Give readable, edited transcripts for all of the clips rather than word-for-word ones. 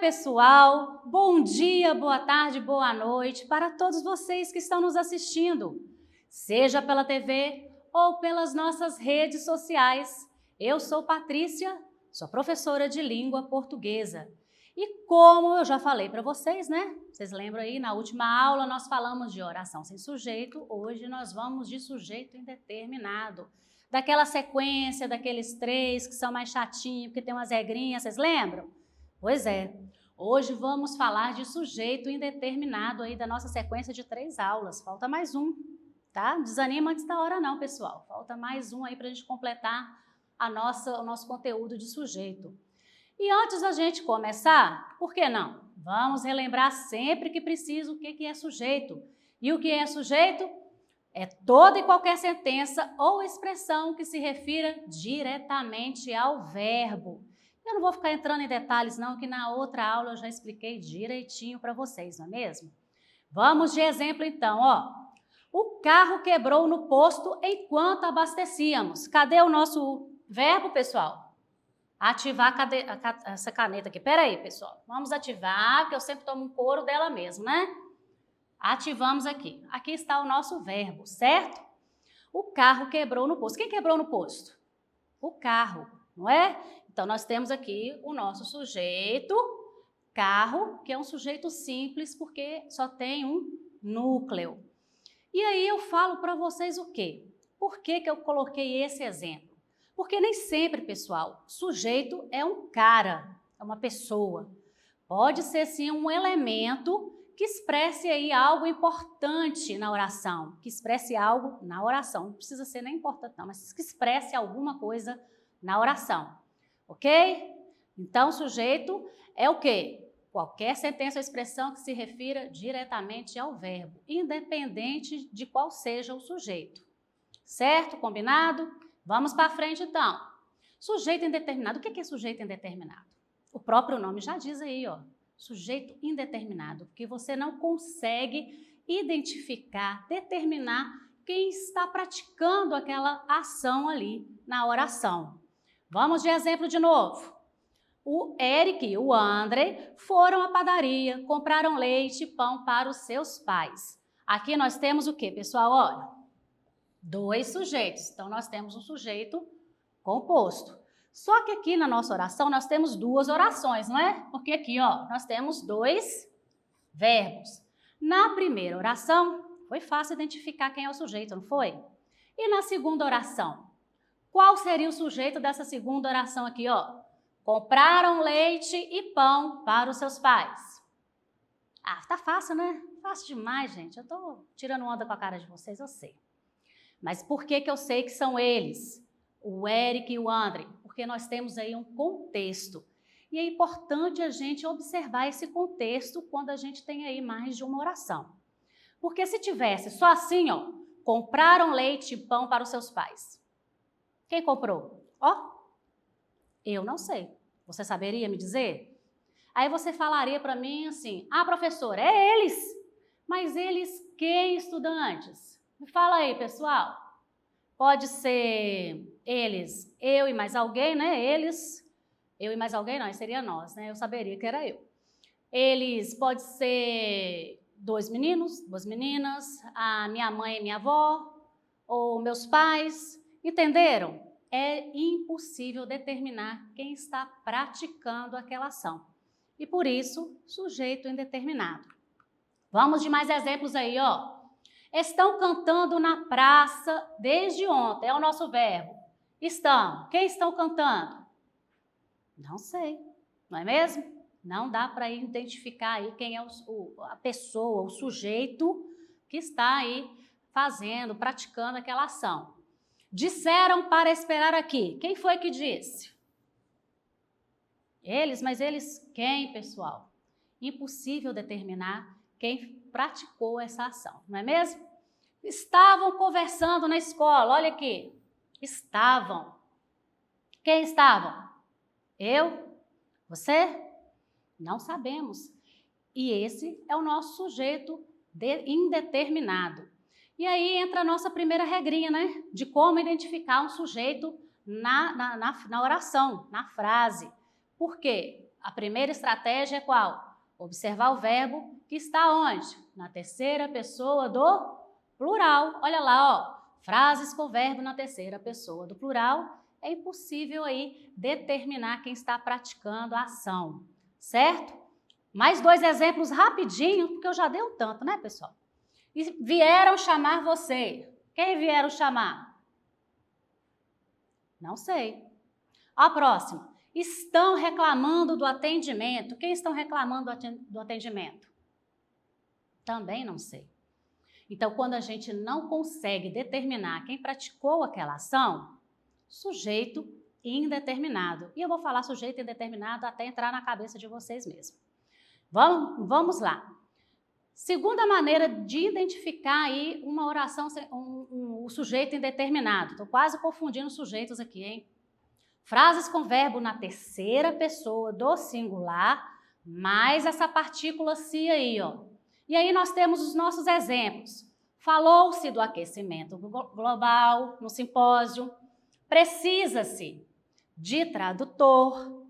pessoal, bom dia, boa tarde, boa noite para todos vocês que estão nos assistindo, seja pela TV ou pelas nossas redes sociais. Eu sou Patrícia, sou professora de língua portuguesa. E como eu já falei para vocês, né? Vocês lembram aí, na última aula nós falamos de oração sem sujeito, hoje nós vamos de sujeito indeterminado. Daquela sequência, daqueles três que são mais chatinhos, porque tem umas regrinhas, vocês lembram? Pois é, hoje vamos falar de sujeito indeterminado aí da nossa sequência de 3 aulas. Falta mais um, tá? Desanima antes da hora não, pessoal. Falta mais um aí para a gente completar o nosso conteúdo de sujeito. E antes da gente começar, por que não? Vamos relembrar sempre que preciso o que é sujeito. E o que é sujeito? É toda e qualquer sentença ou expressão que se refira diretamente ao verbo. Eu não vou ficar entrando em detalhes não, que na outra aula eu já expliquei direitinho para vocês, não é mesmo? Vamos de exemplo então, ó. O carro quebrou no posto enquanto abastecíamos. Cadê o nosso verbo, pessoal? Ativar essa caneta aqui. Pera aí, pessoal. Vamos ativar, que eu sempre tomo um couro dela mesmo, né? Ativamos aqui. Aqui está o nosso verbo, certo? O carro quebrou no posto. Quem quebrou no posto? O carro, não é? Então, nós temos aqui o nosso sujeito, carro, que é um sujeito simples porque só tem um núcleo. E aí eu falo para vocês o quê? Por que eu coloquei esse exemplo? Porque nem sempre, pessoal, sujeito é um cara, é uma pessoa. Pode ser, sim, um elemento que expresse aí algo importante na oração, que expresse algo na oração. Não precisa ser nem importante não, mas que expresse alguma coisa na oração. Ok? Então, sujeito é o quê? Qualquer sentença ou expressão que se refira diretamente ao verbo, independente de qual seja o sujeito. Certo? Combinado? Vamos para frente, então. Sujeito indeterminado. O que é sujeito indeterminado? O próprio nome já diz aí, ó. Sujeito indeterminado, porque você não consegue identificar, determinar quem está praticando aquela ação ali na oração. Vamos de exemplo de novo. O Eric e o André foram à padaria, compraram leite e pão para os seus pais. Aqui nós temos o quê, pessoal? Olha, 2 sujeitos. Então, nós temos um sujeito composto. Só que aqui na nossa oração nós temos 2 orações, não é? Porque aqui, ó, nós temos 2 verbos. Na primeira oração, foi fácil identificar quem é o sujeito, não foi? E na segunda oração? Qual seria o sujeito dessa segunda oração aqui, ó? Compraram leite e pão para os seus pais. Ah, tá fácil, né? Fácil demais, gente. Eu tô tirando onda com a cara de vocês, eu sei. Mas por que eu sei que são eles? O Eric e o André? Porque nós temos aí um contexto. E é importante a gente observar esse contexto quando a gente tem aí mais de uma oração. Porque se tivesse só assim, ó, compraram leite e pão para os seus pais. Quem comprou? Ó, eu não sei. Você saberia me dizer? Aí você falaria para mim assim, ah, professora, é eles. Mas eles quem, estudantes? Me fala aí, pessoal. Pode ser eles, eu e mais alguém, né? Eles, eu e mais alguém, não, seria nós, né? Eu saberia que era eu. Eles, pode ser 2 meninos, 2 meninas, a minha mãe e minha avó, ou meus pais. Entenderam? É impossível determinar quem está praticando aquela ação. E por isso, sujeito indeterminado. Vamos de mais exemplos aí, ó. Estão cantando na praça desde ontem, é o nosso verbo. Estão. Quem estão cantando? Não sei, não é mesmo? Não dá para identificar aí quem é a pessoa, o sujeito que está aí fazendo, praticando aquela ação. Disseram para esperar aqui. Quem foi que disse? Eles, mas eles quem, pessoal? Impossível determinar quem praticou essa ação, não é mesmo? Estavam conversando na escola, olha aqui. Estavam. Quem estavam? Eu? Você? Não sabemos. E esse é o nosso sujeito indeterminado. E aí entra a nossa primeira regrinha, né? De como identificar um sujeito na oração, na frase. Por quê? a primeira estratégia é qual? Observar o verbo que está onde? Na terceira pessoa do plural. Olha lá, ó, frases com verbo na terceira pessoa do plural. É impossível aí determinar quem está praticando a ação, certo? Mais 2 exemplos rapidinho, porque eu já dei um tanto, né, pessoal? E vieram chamar você. Quem vieram chamar? Não sei. A próxima. Estão reclamando do atendimento. Quem estão reclamando do atendimento? Também não sei. Então, quando a gente não consegue determinar quem praticou aquela ação, sujeito indeterminado. E eu vou falar sujeito indeterminado até entrar na cabeça de vocês mesmo. Vamos lá. Segunda maneira de identificar aí uma oração, o sujeito indeterminado. Estou quase confundindo sujeitos aqui, hein? Frases com verbo na terceira pessoa do singular, mais essa partícula se aí, ó. E aí nós temos os nossos exemplos. Falou-se do aquecimento global no simpósio. Precisa-se de tradutor.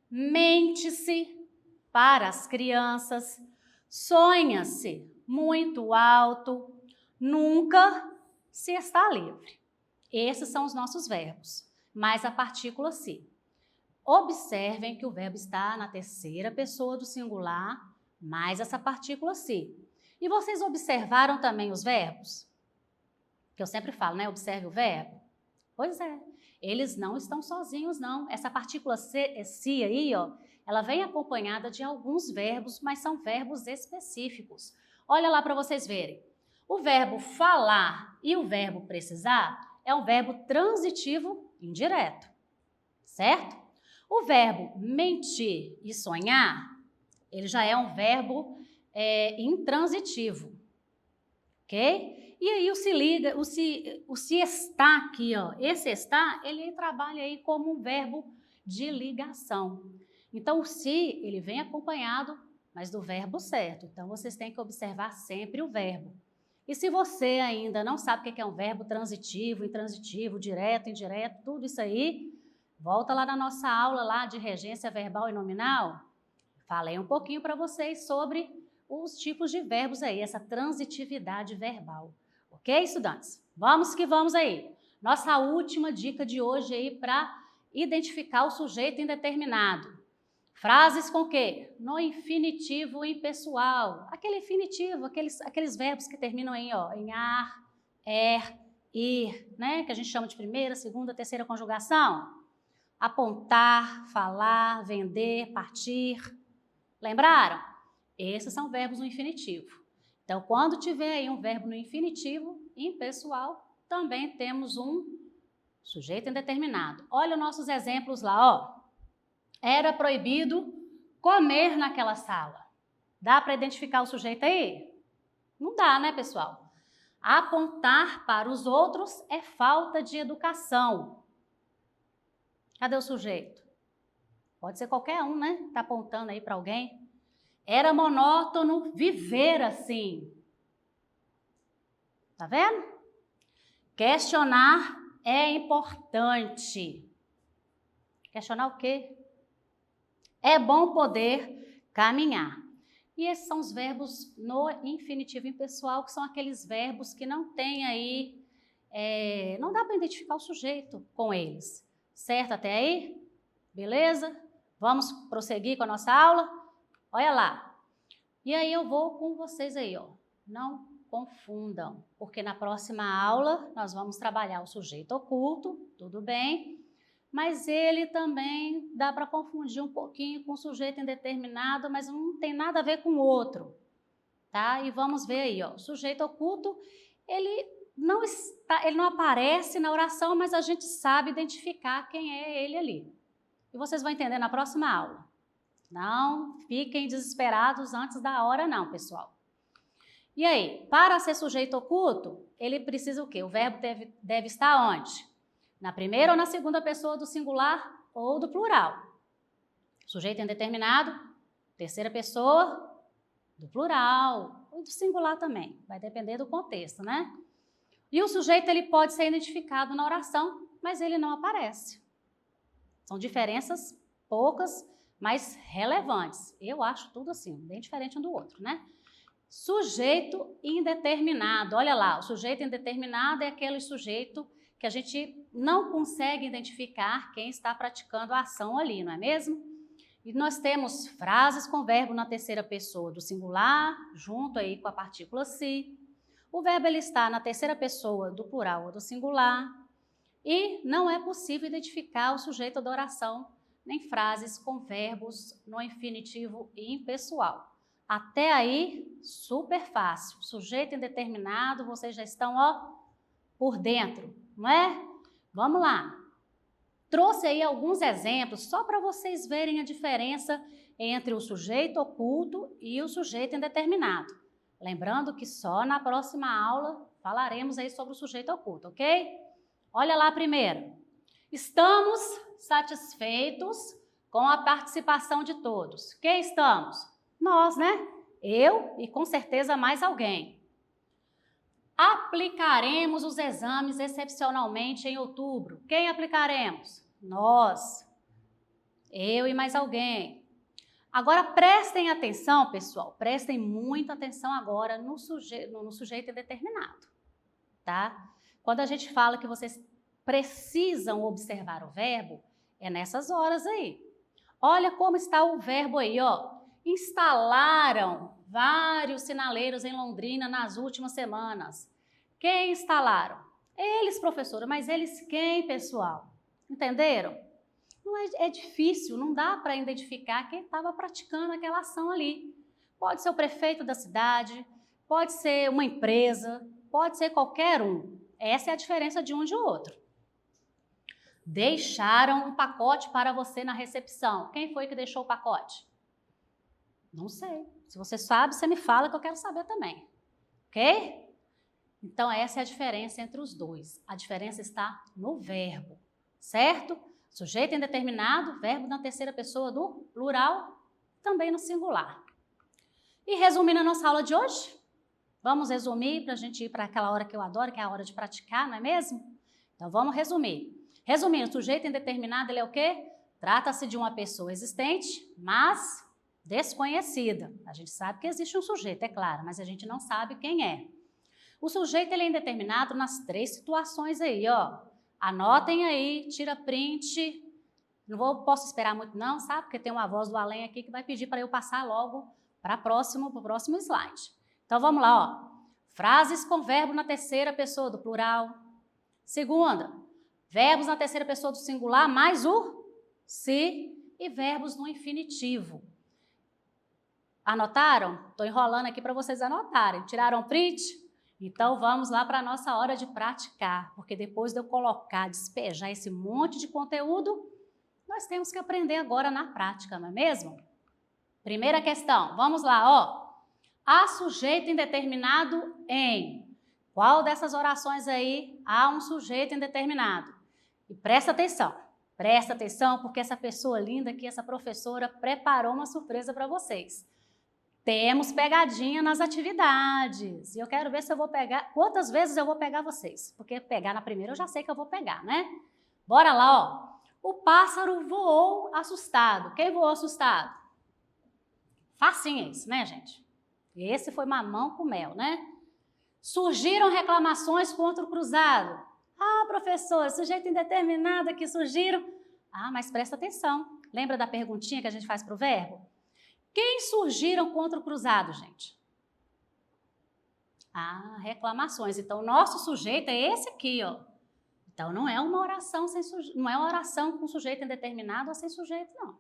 Mente-se para as crianças. Sonha-se muito alto. Nunca se está livre. Esses são os nossos verbos, mais a partícula se. Observem que o verbo está na terceira pessoa do singular, mais essa partícula se. E vocês observaram também os verbos? Que eu sempre falo, né? Observe o verbo. Pois é, eles não estão sozinhos, não. Essa partícula se aí, ó, ela vem acompanhada de alguns verbos, mas são verbos específicos. Olha lá para vocês verem. O verbo falar e o verbo precisar é um verbo transitivo indireto, certo? O verbo mentir e sonhar, ele já é um verbo intransitivo, ok? E aí o se liga, o se está aqui, ó, esse está, ele trabalha aí como um verbo de ligação. Então, o se, ele vem acompanhado, mas do verbo certo. Então, vocês têm que observar sempre o verbo. E se você ainda não sabe o que é um verbo transitivo, intransitivo, direto, indireto, tudo isso aí, volta lá na nossa aula lá de regência verbal e nominal. Falei um pouquinho para vocês sobre os tipos de verbos aí, essa transitividade verbal. Ok, estudantes? Vamos que vamos aí. Nossa última dica de hoje aí para identificar o sujeito indeterminado. Frases com quê? No infinitivo impessoal. Aquele infinitivo, aqueles verbos que terminam em, ó, em ar, ir, né? Que a gente chama de primeira, segunda, terceira conjugação. Apontar, falar, vender, partir. Lembraram? Esses são verbos no infinitivo. Então, quando tiver aí um verbo no infinitivo impessoal, também temos um sujeito indeterminado. Olha os nossos exemplos lá, ó. Era proibido comer naquela sala. Dá para identificar o sujeito aí? Não dá, né, pessoal? Apontar para os outros é falta de educação. Cadê o sujeito? Pode ser qualquer um, né? Tá apontando aí para alguém. Era monótono viver assim. Tá vendo? Questionar é importante. Questionar o quê? É bom poder caminhar. E esses são os verbos no infinitivo impessoal, que são aqueles verbos que não tem aí, não dá para identificar o sujeito com eles. Certo até aí? Beleza? Vamos prosseguir com a nossa aula? Olha lá. E aí eu vou com vocês aí, ó. Não confundam, porque na próxima aula nós vamos trabalhar o sujeito oculto, tudo bem? Mas ele também dá para confundir um pouquinho com o sujeito indeterminado, mas não tem nada a ver com o outro, tá? E vamos ver aí, ó, o sujeito oculto, ele não aparece na oração, mas a gente sabe identificar quem é ele ali. E vocês vão entender na próxima aula. Não fiquem desesperados antes da hora não, pessoal. E aí, para ser sujeito oculto, ele precisa o quê? O verbo deve estar onde? Na primeira ou na segunda pessoa do singular ou do plural. Sujeito indeterminado, terceira pessoa do plural, ou do singular também, vai depender do contexto, né? E o sujeito ele pode ser identificado na oração, mas ele não aparece. São diferenças poucas, mas relevantes. Eu acho tudo assim, bem diferente um do outro, né? Sujeito indeterminado. Olha lá, o sujeito indeterminado é aquele sujeito que a gente não consegue identificar quem está praticando a ação ali, não é mesmo? E nós temos frases com verbo na terceira pessoa do singular, junto aí com a partícula se. O verbo ele está na terceira pessoa do plural ou do singular. E não é possível identificar o sujeito da oração, nem frases com verbos no infinitivo impessoal. Até aí, super fácil. Sujeito indeterminado, vocês já estão, ó, por dentro, não é? Vamos lá. Trouxe aí alguns exemplos só para vocês verem a diferença entre o sujeito oculto e o sujeito indeterminado. Lembrando que só na próxima aula falaremos aí sobre o sujeito oculto, ok? Olha lá primeiro. Estamos satisfeitos com a participação de todos. Quem estamos? Nós, né? Eu e com certeza mais alguém. Aplicaremos os exames excepcionalmente em outubro. Quem aplicaremos? Nós. Eu e mais alguém. Agora prestem atenção, pessoal. Prestem muita atenção agora no sujeito indeterminado, tá? Quando a gente fala que vocês precisam observar o verbo, é nessas horas aí. Olha como está o verbo aí, ó. Instalaram vários sinaleiros em Londrina nas últimas semanas. Quem instalaram? Eles, professora, mas eles quem, pessoal? Entenderam? Não é difícil, não dá para identificar quem estava praticando aquela ação ali. Pode ser o prefeito da cidade, pode ser uma empresa, pode ser qualquer um. Essa é a diferença de um de outro. Deixaram um pacote para você na recepção. Quem foi que deixou o pacote? Não sei. Se você sabe, você me fala que eu quero saber também. Ok? Então, essa é a diferença entre os dois. A diferença está no verbo, certo? Sujeito indeterminado, verbo na terceira pessoa do plural, também no singular. E resumindo a nossa aula de hoje, vamos resumir para a gente ir para aquela hora que eu adoro, que é a hora de praticar, não é mesmo? Então, vamos resumir. Resumindo, sujeito indeterminado, ele é o quê? Trata-se de uma pessoa existente, mas desconhecida. A gente sabe que existe um sujeito, é claro, mas a gente não sabe quem é. O sujeito ele é indeterminado nas 3 situações aí, ó. Anotem aí, tira print. Não posso esperar muito não, sabe? Porque tem uma voz do além aqui que vai pedir para eu passar logo para o próximo slide. Então, vamos lá, ó. Frases com verbo na terceira pessoa do plural. Segunda, verbos na terceira pessoa do singular, mais o se e verbos no infinitivo. Anotaram? Estou enrolando aqui para vocês anotarem. Tiraram print? Então, vamos lá para a nossa hora de praticar, porque depois de eu colocar, despejar esse monte de conteúdo, nós temos que aprender agora na prática, não é mesmo? Primeira questão, vamos lá, ó. Há sujeito indeterminado em. Qual dessas orações aí há um sujeito indeterminado? E presta atenção, porque essa pessoa linda aqui, essa professora, preparou uma surpresa para vocês. Temos pegadinha nas atividades. E eu quero ver se eu vou pegar, quantas vezes eu vou pegar vocês. Porque pegar na primeira eu já sei que eu vou pegar, né? Bora lá, ó. O pássaro voou assustado. Quem voou assustado? Facinho esse, né, gente? Esse foi mamão com mel, né? Surgiram reclamações contra o cruzado. Ah, professor, sujeito indeterminado aqui surgiram. Ah, mas presta atenção. Lembra da perguntinha que a gente faz para o verbo? Quem surgiram contra o cruzado, gente? Ah, reclamações. Então, o nosso sujeito é esse aqui, ó. Então, não é uma oração não é uma oração com sujeito indeterminado ou sem sujeito, não.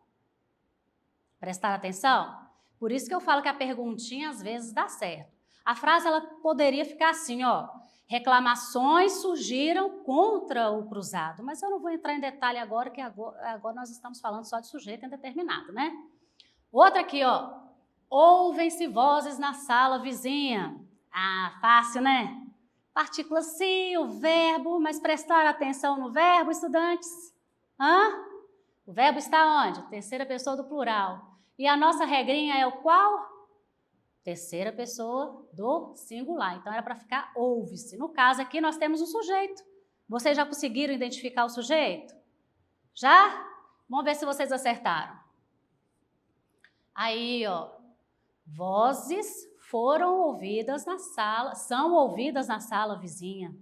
Prestar atenção? Por isso que eu falo que a perguntinha às vezes dá certo. A frase ela poderia ficar assim, ó. Reclamações surgiram contra o cruzado. Mas eu não vou entrar em detalhe agora, que agora nós estamos falando só de sujeito indeterminado, né? Outra aqui, ó. Ouvem-se vozes na sala vizinha. Ah, fácil, né? Partícula se, o verbo, mas prestar atenção no verbo, estudantes? Hã? O verbo está onde? Terceira pessoa do plural. E a nossa regrinha é o qual? Terceira pessoa do singular. Então, era para ficar ouve-se. No caso aqui, nós temos um sujeito. Vocês já conseguiram identificar o sujeito? Já? Vamos ver se vocês acertaram. Aí, ó, vozes foram ouvidas na sala, são ouvidas na sala vizinha.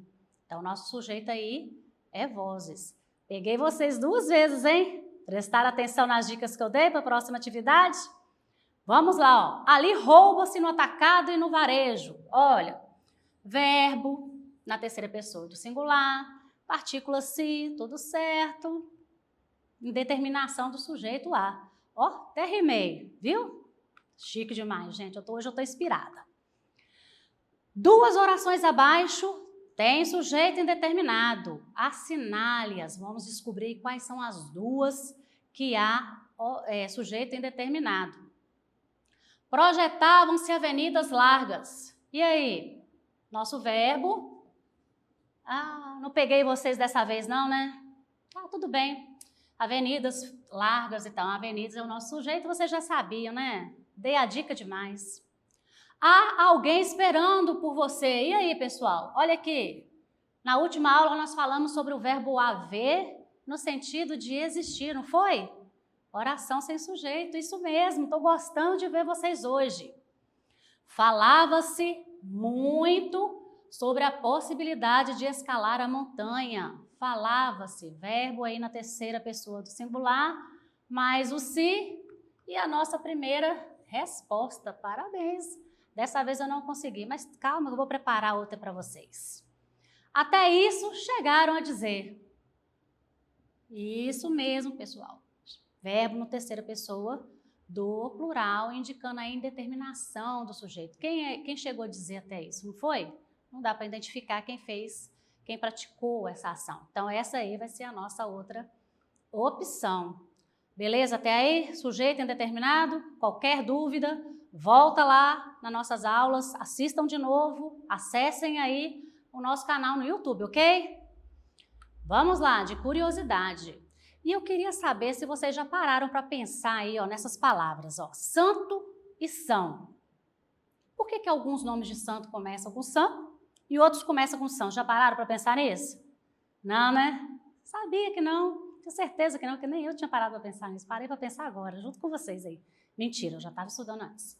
Então, nosso sujeito aí é vozes. Peguei vocês 2 vezes, hein? Prestaram atenção nas dicas que eu dei para a próxima atividade? Vamos lá, ó. Ali rouba-se no atacado e no varejo. Olha, verbo na terceira pessoa do singular, partícula se, tudo certo. Indeterminação do sujeito lá. Ó, até rimei, viu? Chique demais, gente. Hoje eu tô inspirada. 2 orações abaixo tem sujeito indeterminado. Assinale-as. Vamos descobrir quais são as 2 que há sujeito indeterminado. Projetavam-se avenidas largas. E aí? Nosso verbo. Ah, não peguei vocês dessa vez não, né? Ah, tudo bem. Avenidas largas, então, avenidas é o nosso sujeito, vocês já sabiam, né? Dei a dica demais. Há alguém esperando por você. E aí, pessoal? Olha aqui. Na última aula nós falamos sobre o verbo haver no sentido de existir, não foi? Oração sem sujeito, isso mesmo. Estou gostando de ver vocês hoje. Falava-se muito sobre a possibilidade de escalar a montanha. Falava-se, verbo aí na terceira pessoa do singular, mais o se e a nossa primeira resposta. Parabéns! Dessa vez eu não consegui, mas calma, eu vou preparar outra para vocês. Até isso chegaram a dizer. Isso mesmo, pessoal. Verbo na terceira pessoa do plural, indicando a indeterminação do sujeito. Quem chegou a dizer até isso, não foi? Não dá para identificar quem fez, quem praticou essa ação. Então, essa aí vai ser a nossa outra opção. Beleza? Até aí? Sujeito indeterminado? Qualquer dúvida, volta lá nas nossas aulas, assistam de novo, acessem aí o nosso canal no YouTube, ok? Vamos lá, de curiosidade. E eu queria saber se vocês já pararam para pensar aí, ó, nessas palavras, ó, santo e são. Por que alguns nomes de santo começam com são e outros começam com são? Já pararam para pensar nisso? Não, né? Sabia que não, tenho certeza que não, que nem eu tinha parado para pensar nisso. Parei para pensar agora, junto com vocês aí. Mentira, eu já estava estudando antes.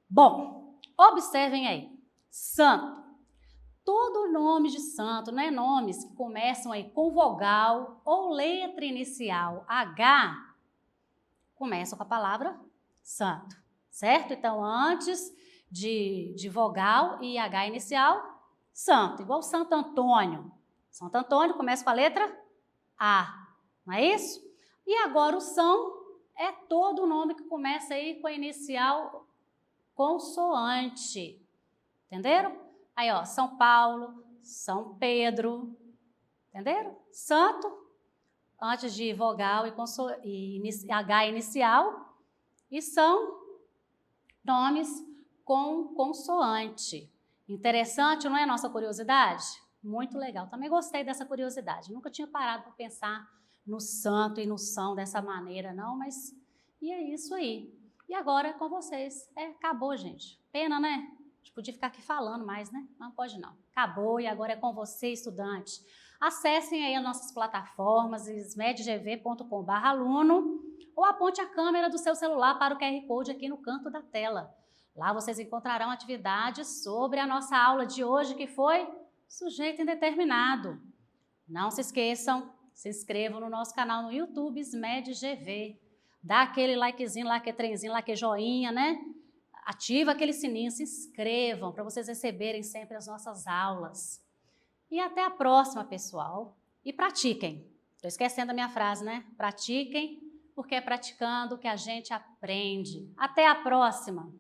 Bom, observem aí. Santo. Todo nome de santo, né? Nomes que começam aí com vogal ou letra inicial H, começam com a palavra santo, certo? Então, antes de vogal e H inicial, santo, igual Santo Antônio. Santo Antônio começa com a letra A, não é isso? E agora o são é todo nome que começa aí com a inicial consoante, entenderam? Aí, ó, São Paulo, São Pedro, entenderam? Santo, antes de vogal e H inicial, e são nomes com consoante. Interessante, não é a nossa curiosidade? Muito legal, também gostei dessa curiosidade. Nunca tinha parado para pensar no santo e no são dessa maneira, não, mas e é isso aí. E agora é com vocês. Acabou, gente. Pena, né? A gente podia ficar aqui falando mais, né? Não pode não. Acabou e agora é com você, estudante. Acessem aí as nossas plataformas, smedgv.com/aluno ou aponte a câmera do seu celular para o QR Code aqui no canto da tela. Lá vocês encontrarão atividades sobre a nossa aula de hoje, que foi sujeito indeterminado. Não se esqueçam, se inscrevam no nosso canal no YouTube, smedgv. Dá aquele likezinho lá, que trenzinho lá, que joinha, né? Ativa aquele sininho, se inscrevam para vocês receberem sempre as nossas aulas. E até a próxima, pessoal. E pratiquem. Estou esquecendo a minha frase, né? Pratiquem, porque é praticando que a gente aprende. Até a próxima!